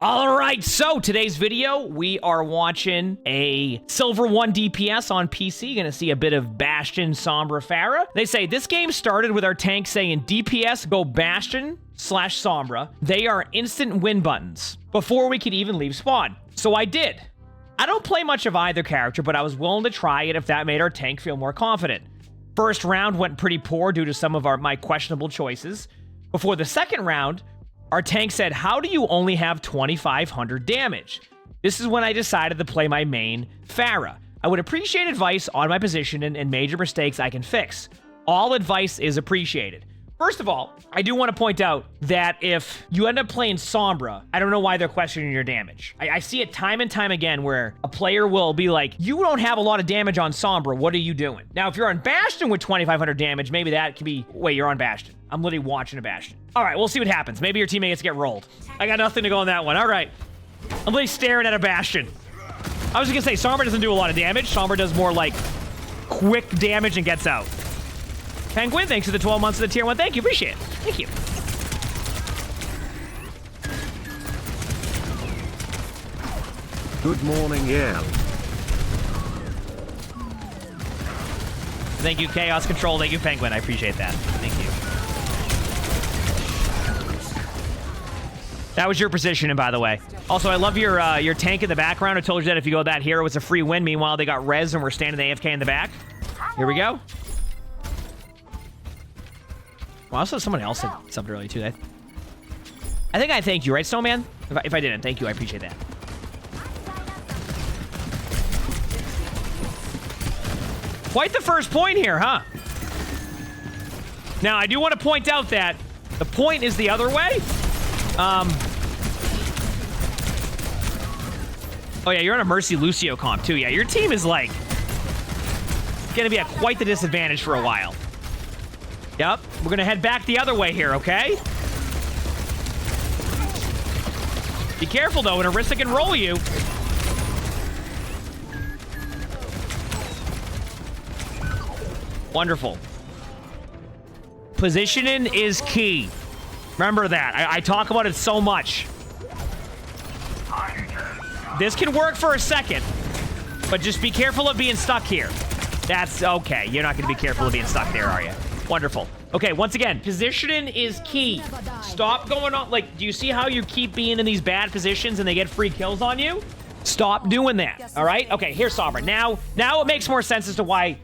All right, so today's video, we are watching a Silver 1 DPS on PC. Gonna see a bit of Bastion, Sombra, Pharah. They say this game started with our tank saying DPS go Bastion/Sombra. They are instant win buttons before we could even leave spawn. So I did. I don't play much of either character, but I was willing to try it if that made our tank feel more confident. First round went pretty poor due to some of my questionable choices. Before the second round, our tank said, how do you only have 2,500 damage? This is when I decided to play my main, Pharah. I would appreciate advice on my position and major mistakes I can fix. All advice is appreciated. First of all, I do want to point out that if you end up playing Sombra, I don't know why they're questioning your damage. I see it time and time again where a player will be like, you don't have a lot of damage on Sombra, what are you doing? Now, if you're on Bastion with 2,500 damage, maybe that could be, wait, you're on Bastion. I'm literally watching a Bastion. All right, we'll see what happens. Maybe your teammate gets to get rolled. I got nothing to go on that one. All right. I'm literally staring at a Bastion. I was just gonna say, Sombra doesn't do a lot of damage. Sombra does more like quick damage and gets out. Penguin, thanks for the 12 months of the tier 1. Thank you, appreciate it. Thank you. Good morning, yeah. Thank you, Chaos Control. Thank you, Penguin. I appreciate that. Thank you. That was your positioning, by the way. Also, I love your tank in the background. I told you that if you go that hero, it's a free win. Meanwhile, they got res and we're standing AFK in the back. Here we go. Well, also someone else said something earlier too. I think I thanked you, right, Snowman? If I didn't, thank you. I appreciate that. Quite the first point here, huh? Now, I do want to point out that the point is the other way. Oh, yeah, you're on a Mercy Lucio comp, too. Yeah, your team is, like, going to be at quite the disadvantage for a while. Yep, we're going to head back the other way here, okay? Be careful, though. An Orisa can roll you. Wonderful. Positioning is key. Remember that. I talk about it so much. This can work for a second, but just be careful of being stuck here. That's okay. You're not going to be careful of being stuck there, are you? Wonderful. Okay, once again, positioning is key. Stop going on. Like, do you see how you keep being in these bad positions and they get free kills on you? Stop doing that. All right? Okay, here's Sombra. Now it makes more sense as to why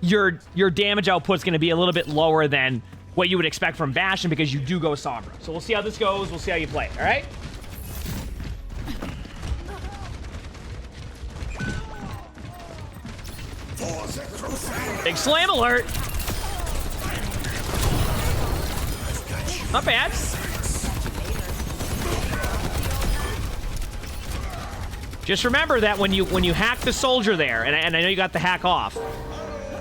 your damage output's going to be a little bit lower than what you would expect from Bastion because you do go Sombra. So we'll see how this goes. We'll see how you play. All right? Big slam alert. Not bad. Just remember that when you hack the soldier there, and I know you got the hack off.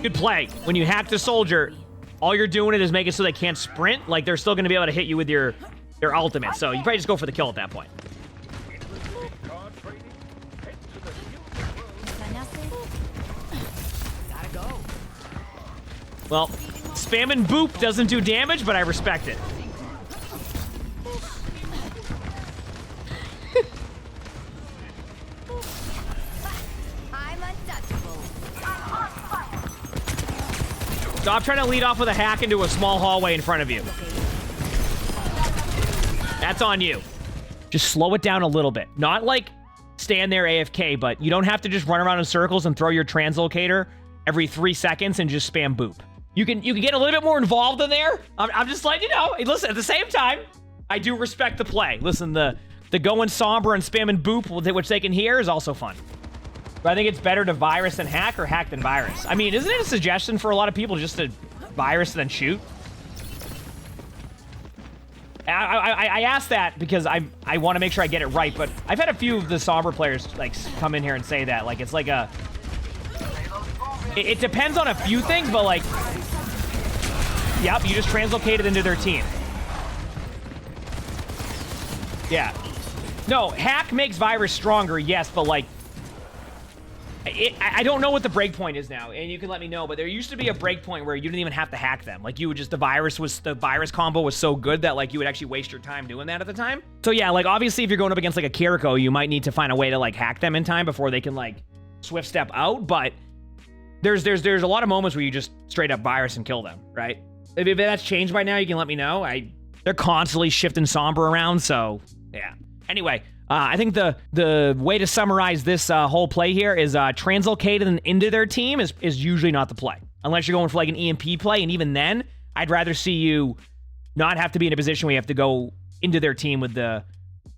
Good play. When you hack the soldier, all you're doing is making it so they can't sprint. Like, they're still going to be able to hit you with your ultimate. So you probably just go for the kill at that point. Well, spamming boop doesn't do damage, but I respect it. Stop trying to lead off with a hack into a small hallway in front of you. That's on you. Just slow it down a little bit. Not like stand there AFK, but you don't have to just run around in circles and throw your translocator every 3 seconds and just spam boop. You can get a little bit more involved in there. I'm just letting you know. Hey, listen, at the same time, I do respect the play. Listen, the going Sombra and spamming boop, which they can hear, is also fun. But I think it's better to virus than hack or hack than virus. I mean, isn't it a suggestion for a lot of people just to virus than shoot? I asked that because I want to make sure I get it right, but I've had a few of the Sombra players like come in here and say that. Like, it's like a... It depends on a few things, but like... Yep, you just translocated into their team. Yeah. No, hack makes virus stronger, yes, but like... I don't know what the breakpoint is now, and you can let me know, but there used to be a breakpoint where you didn't even have to hack them. Like, you would just, the virus combo was so good that, like, you would actually waste your time doing that at the time. So yeah, like, obviously, if you're going up against, like, a Kiriko, you might need to find a way to, like, hack them in time before they can, like, swift step out, but there's a lot of moments where you just straight up virus and kill them, right? If that's changed by now, you can let me know. They're constantly shifting Sombra around, so yeah. Anyway, I think the way to summarize this whole play here is translocating into their team is usually not the play. Unless you're going for like an EMP play, and even then, I'd rather see you not have to be in a position where you have to go into their team with the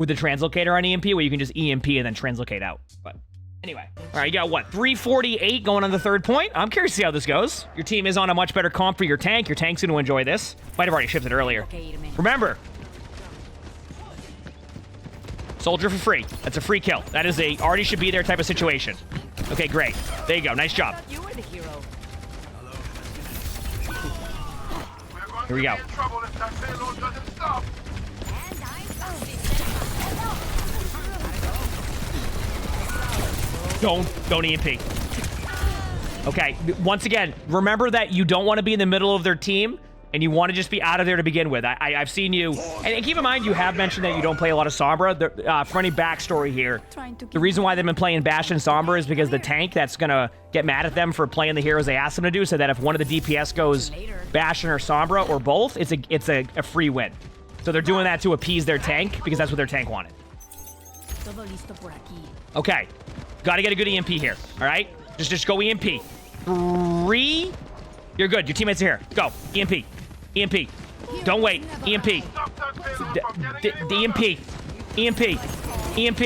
translocator on EMP, where you can just EMP and then translocate out. But anyway, all right, you got what, 348 going on the third point? I'm curious to see how this goes. Your team is on a much better comp for your tank. Your tank's going to enjoy this. Might have already shifted earlier. Remember, soldier for free. That's a free kill. That is a already should be there type of situation. Okay, great. There you go. Nice job. Here we go. Don't EMP. Okay, once again, remember that you don't want to be in the middle of their team, and you want to just be out of there to begin with. I've seen you, and keep in mind, you have mentioned that you don't play a lot of Sombra. For any backstory here, the reason why they've been playing Bastion Sombra is because the tank that's gonna get mad at them for playing the heroes they asked them to do, so that if one of the DPS goes Bastion or Sombra or both, it's a free win. So they're doing that to appease their tank because that's what their tank wanted. Okay, gotta get a good EMP here. All right, just go EMP. 3. You're good. Your teammates are here. Go EMP. EMP. Don't wait. EMP. EMP. EMP. EMP.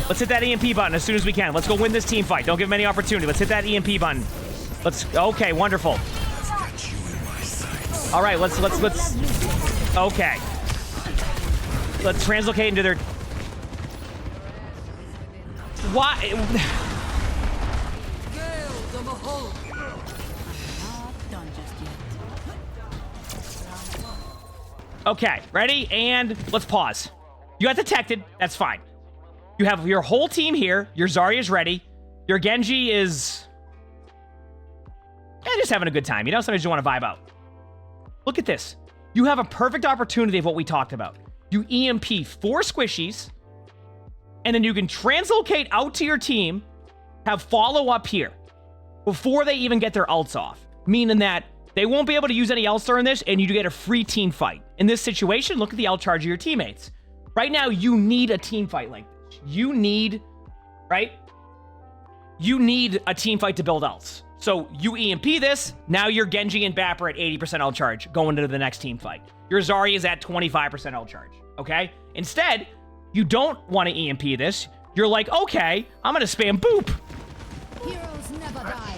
Let's hit that EMP button as soon as we can. Let's go win this team fight. Don't give them any opportunity. Let's hit that EMP button. Okay, wonderful. All right, let's okay. Let's translocate into their... Why? Okay, ready? And let's pause. You got detected. That's fine. You have your whole team here. Your Zarya's ready. Your Genji is... just having a good time. You know, sometimes you want to vibe out. Look at this. You have a perfect opportunity of what we talked about. You EMP 4 squishies, and then you can translocate out to your team, have follow up here, before they even get their ults off. Meaning that they won't be able to use any ults during this, and you get a free team fight. In this situation, look at the outcharge of your teammates. Right now, you need a team fight like this. You need, right? You need a team fight to build ults. So you EMP this, now your Genji and Bap are at 80% ult charge going into the next team fight. Your Zarya is at 25% ult charge, okay? Instead, you don't want to EMP this. You're like, okay, I'm gonna spam boop. Heroes never die.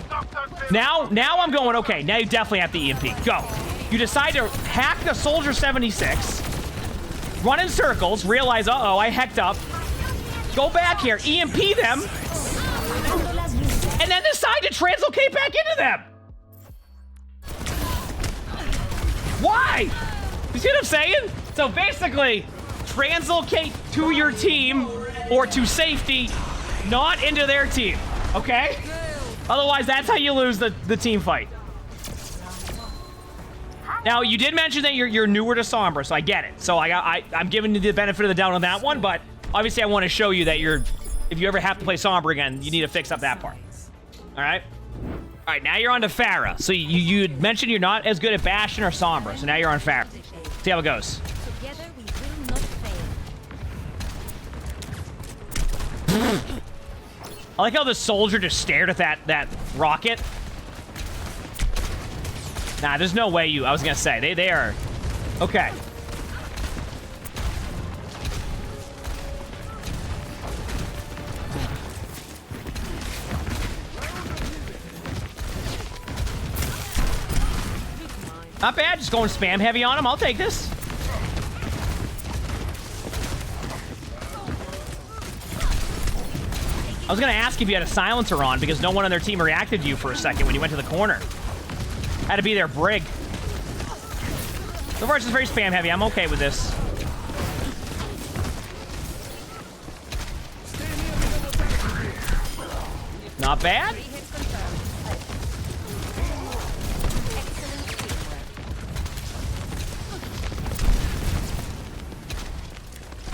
Now I'm going, okay, now you definitely have to EMP. Go. You decide to hack the Soldier 76, run in circles, realize, uh-oh, I hecked up. Go back here, EMP them, and then decide to translocate back into them. Why? You see what I'm saying? So basically, translocate to your team or to safety, not into their team, okay? Otherwise, that's how you lose the team fight. Now, you did mention that you're newer to Sombra, so I get it. So I'm giving you the benefit of the doubt on that one, but obviously I want to show you that if you ever have to play Sombra again, you need to fix up that part. All right? All right, now you're on to Pharah. So you mentioned you're not as good at Bastion or Sombra, so now you're on Pharah. See how it goes. Together we will not fail. I like how the soldier just stared at that rocket. Nah, there's no way I was gonna say, they are, okay. Not bad, just going spam heavy on him. I'll take this. I was gonna ask if you had a silencer on because no one on their team reacted to you for a second when you went to the corner. Had to be their brig. So far, it's just very spam heavy. I'm okay with this. Not bad.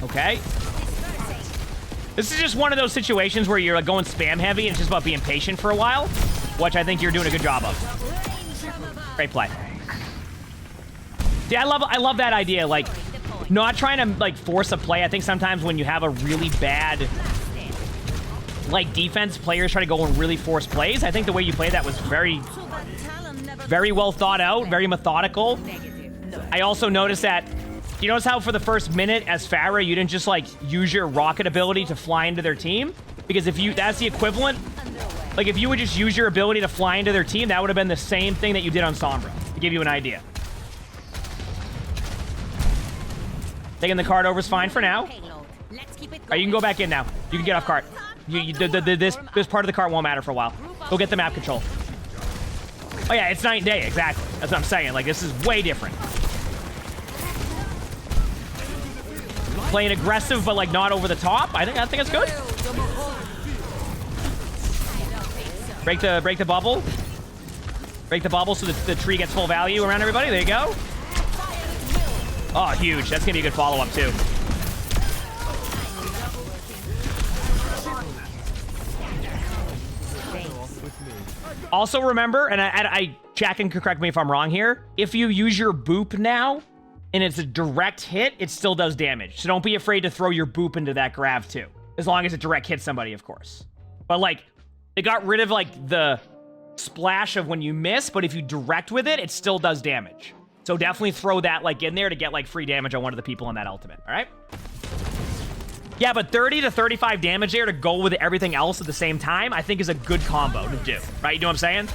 Okay. This is just one of those situations where you're like going spam heavy and it's just about being patient for a while, which I think you're doing a good job of. Great play. Yeah, I love that idea. Like, not trying to like force a play. I think sometimes when you have a really bad like defense, players try to go and really force plays. I think the way you played that was very well thought out, very methodical. I also noticed that, you notice how for the first minute as Pharah, you didn't just like use your rocket ability to fly into their team? Because if you, that's the equivalent. Like if you would just use your ability to fly into their team, that would have been the same thing that you did on Sombra, to give you an idea. Taking the cart over is fine for now. Alright, you can go back in now. You can get off cart. This part of the cart won't matter for a while. Go get the map control. Oh yeah, it's night and day, exactly. That's what I'm saying. Like, this is way different. Playing aggressive, but like not over the top. I think it's good. Break the bubble. Break the bubble so that the tree gets full value around everybody. There you go. Oh, huge. That's gonna be a good follow-up too. Also remember, and Jack can correct me if I'm wrong here, if you use your boop now and it's a direct hit, it still does damage. So don't be afraid to throw your boop into that grav too. As long as it direct hits somebody, of course. But like, they got rid of like the splash of when you miss, but if you direct with it, it still does damage. So definitely throw that like in there to get like free damage on one of the people in that ultimate, all right? Yeah, but 30 to 35 damage there to go with everything else at the same time, I think is a good combo to do, right? You know what I'm saying?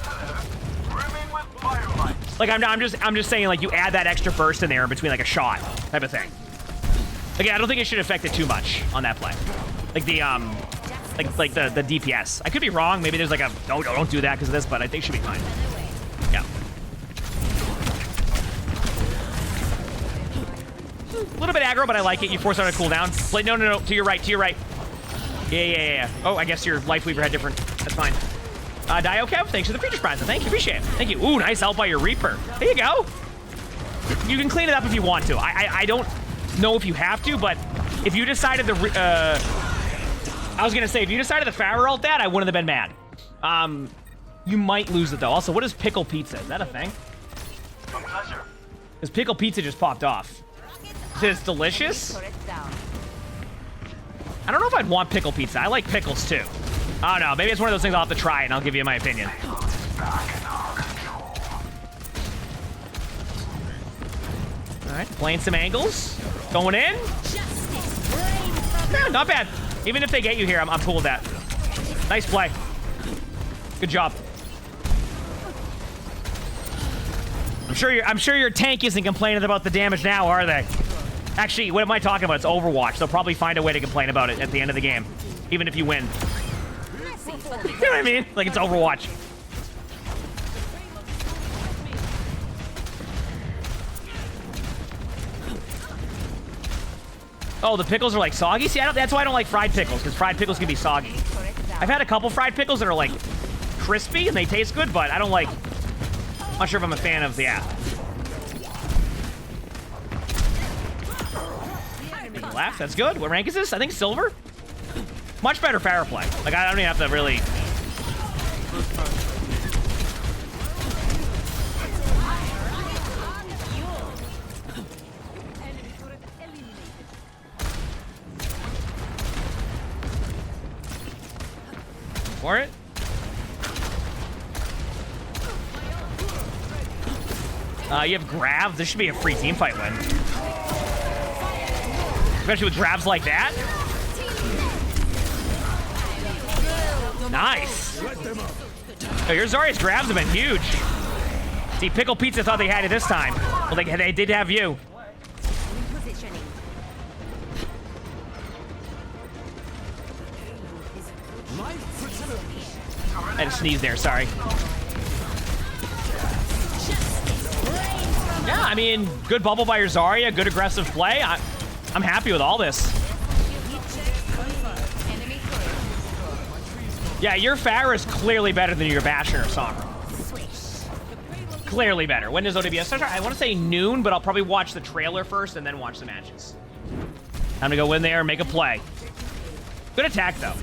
Like I'm just saying, like, you add that extra burst in there in between like a shot type of thing. Again, I don't think it should affect it too much on that play. Like the like the DPS. I could be wrong. Maybe there's like a don't do that because of this, but I think it should be fine. Yeah. A little bit aggro, but I like it. You force it on a cooldown. Like, no, to your right, to your right. Yeah. Oh, I guess your life weaver had different. That's fine. AwCrap, thanks for the feature prize. Thank you, appreciate it. Thank you. Ooh, nice help by your Reaper. There you go. You can clean it up if you want to. I don't know if you have to, but if you decided the I was gonna say, if you decided the Pharah ult that, I wouldn't have been mad. You might lose it though. Also, what is pickle pizza? Is that a thing? Because pickle pizza just popped off. It's delicious. I don't know if I'd want pickle pizza. I like pickles too. I don't know. Maybe it's one of those things I'll have to try and I'll give you my opinion. All right, playing some angles. Going in. Yeah, not bad. Even if they get you here, I'm cool with that. Nice play. Good job. I'm sure your tank isn't complaining about the damage now, are they? Actually, what am I talking about? It's Overwatch. They'll probably find a way to complain about it at the end of the game, even if you win. You know what I mean? Like, it's Overwatch. Oh, the pickles are like soggy? See, that's why I don't like fried pickles, because fried pickles can be soggy. I've had a couple fried pickles that are like crispy and they taste good, but I don't like... I'm not sure if I'm a fan of the app. Left, that's good. What rank is this? I think silver. Much better Pharah play. Like, I don't even have to really... For it. You have Grav. This should be a free team fight win. Especially with Gravs like that. Nice. Oh, your Zarya's Gravs have been huge. See, Pickle Pizza thought they had it this time. Well, they did have you. I had to sneeze there, sorry. Yeah, I mean, good bubble by your Zarya, good aggressive play. I'm happy with all this. Yeah, your Pharah is clearly better than your Bastion or Sombra. Clearly better. When does OWS start? I want to say noon, but I'll probably watch the trailer first and then watch the matches. Time to go in there and make a play. Good attack, though.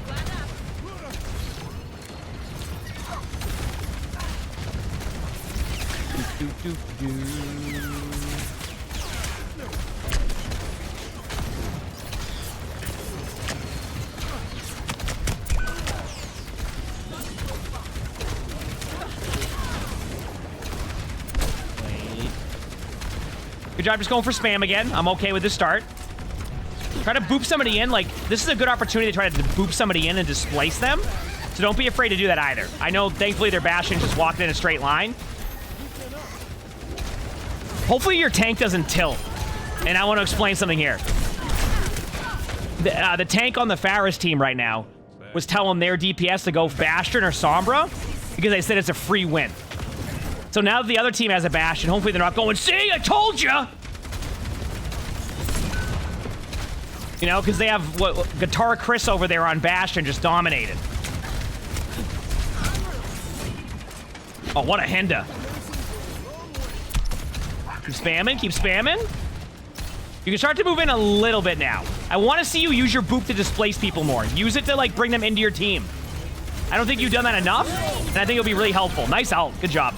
Good job just going for spam again. I'm okay with this start. Try to boop somebody in. Like, this is a good opportunity to try to boop somebody in and displace them. So don't be afraid to do that either. I know, thankfully, their Bastion just walked in a straight line. Hopefully your tank doesn't tilt. And I want to explain something here. The tank on the Pharah's team right now was telling their DPS to go Bastion or Sombra because they said it's a free win. So now that the other team has a Bastion, hopefully they're not going, see, I told you! You know, because they have Guitar Chris over there on Bastion just dominated. Oh, what a Henda. Keep spamming, keep spamming. You can start to move in a little bit now. I want to see you use your boop to displace people more. Use it to, like, bring them into your team. I don't think you've done that enough, and I think it'll be really helpful. Nice ult. Good job.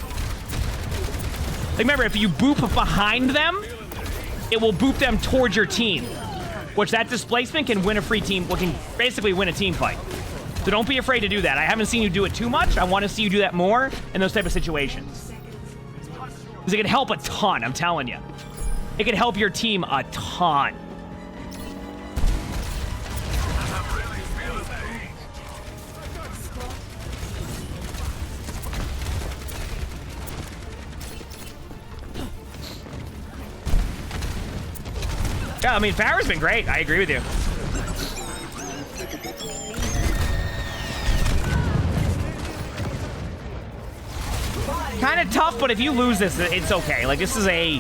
Like, remember, if you boop behind them, it will boop them towards your team, which that displacement can win a free team, can basically win a team fight. So don't be afraid to do that. I haven't seen you do it too much. I want to see you do that more in those type of situations. Because it can help a ton, I'm telling you. It can help your team a ton. Yeah, I mean, Pharah's been great. I agree with you. Kind of tough, but if you lose this, it's okay. Like, this is a...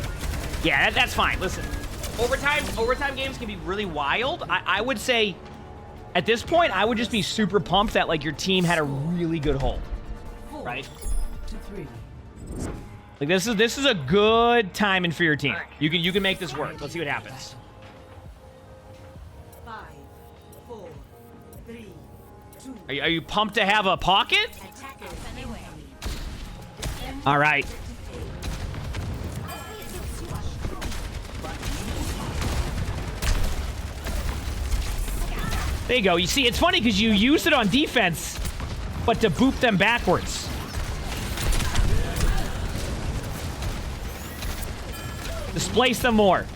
Yeah, that's fine. Listen, overtime games can be really wild. I would say, at this point, I would just be super pumped that, like, your team had a really good hold. Right? Like, this is a good timing for your team. You can make this work. Let's see what happens. 5, 4, 3, 2. Are you pumped to have a pocket? All right. There you go. You see, it's funny because you used it on defense, but to boop them backwards. Displace them more.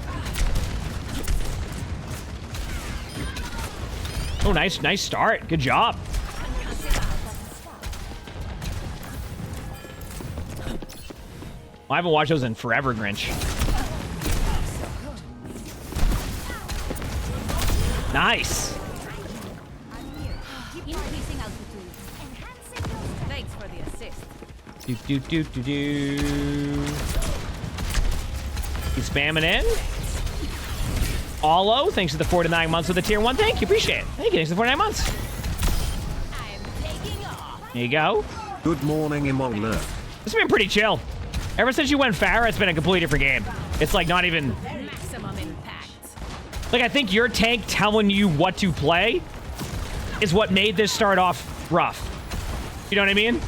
Oh, nice start. Good job. I haven't watched those in forever, Grinch. Nice. Increasing altitude. Thanks for the assist. Keep spamming in. Allo, thanks for the 4 to 9 months with the tier 1. Thank you, appreciate it. Thank you, thanks for the 4 to 9 months. There you go. Good morning, emongg. This has been pretty chill. Ever since you went Pharah, it's been a completely different game. It's like not even... Maximum impact. Like, I think your tank telling you what to play is what made this start off rough. You know what I mean?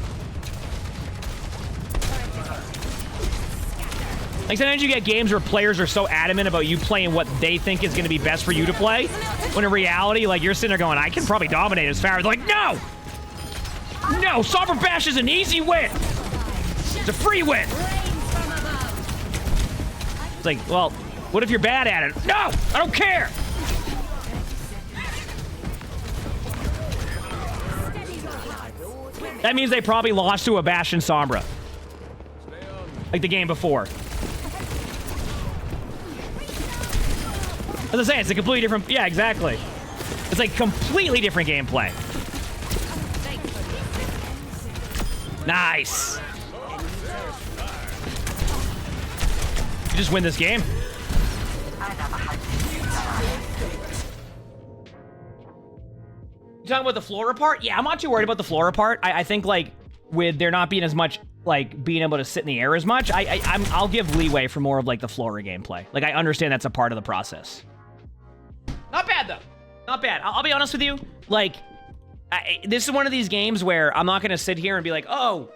Like, sometimes you get games where players are so adamant about you playing what they think is going to be best for you to play, when in reality, like, you're sitting there going, I can probably dominate as Pharah. Like, no! No, Sombra Bash is an easy win! It's a free win! It's like, well, what if you're bad at it? No! I don't care! That means they probably lost to a Bastion Sombra. Like the game before. As I say, it's a completely different... Yeah, exactly. It's like completely different gameplay. Nice. You just win this game. talking about the Flora part? Yeah, I'm not too worried about the Flora part. I think, like, with there not being as much, like, being able to sit in the air as much, I'll give leeway for more of, like, the Flora gameplay. Like, I understand that's a part of the process. Not bad, though. Not bad. I'll be honest with you. Like, this is one of these games where I'm not going to sit here and be like, oh,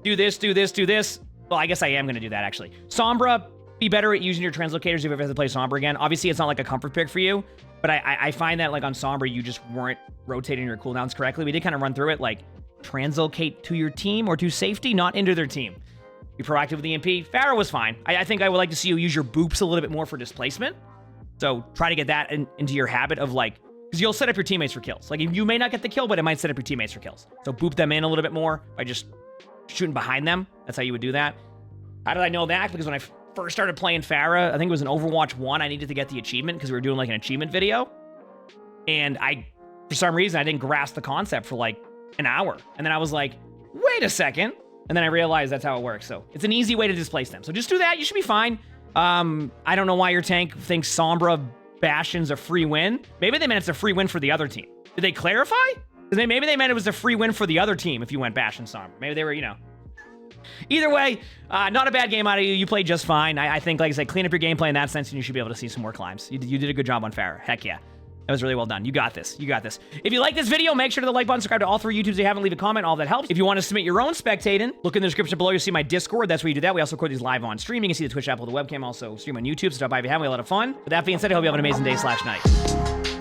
do this, do this, do this. Well, I guess I am going to do that, actually. Sombra, be better at using your translocators if you ever have to play Sombra again. Obviously, it's not like a comfort pick for you, but I find that, like, on Sombra, you just weren't rotating your cooldowns correctly. We did kind of run through it, like, translocate to your team or to safety, not into their team. Be proactive with the EMP. Pharah was fine. I think I would like to see you use your boops a little bit more for displacement. So try to get that into your habit of, like, because you'll set up your teammates for kills. Like, you may not get the kill, but it might set up your teammates for kills. So boop them in a little bit more by just shooting behind them. That's how you would do that. How did I know that? Because when I first started playing Pharah, I think it was in Overwatch 1, I needed to get the achievement because we were doing, like, an achievement video. And for some reason, I didn't grasp the concept for, like, an hour. And then I was like, wait a second. And then I realized that's how it works. So it's an easy way to displace them. So just do that. You should be fine. I don't know why your tank thinks Sombra Bastion's a free win. Maybe they meant it's a free win for the other team. Did they clarify? Because maybe they meant it was a free win for the other team if you went Bastion Sombra. Maybe they were, you know. Either way, not a bad game out of you. You played just fine. I think, like I said, clean up your gameplay in that sense, and you should be able to see some more climbs. You did a good job on Pharah. Heck yeah. That was really well done. You got this. You got this. If you like this video, make sure to the like button, subscribe to all 3 YouTubes if you haven't, leave a comment. All that helps. If you want to submit your own spectating, look in the description below. You'll see my Discord. That's where you do that. We also record these live on stream. You can see the Twitch app with the webcam. Also stream on YouTube. So stop by if you have. We have a lot of fun. With that being said, I hope you have an amazing day/night.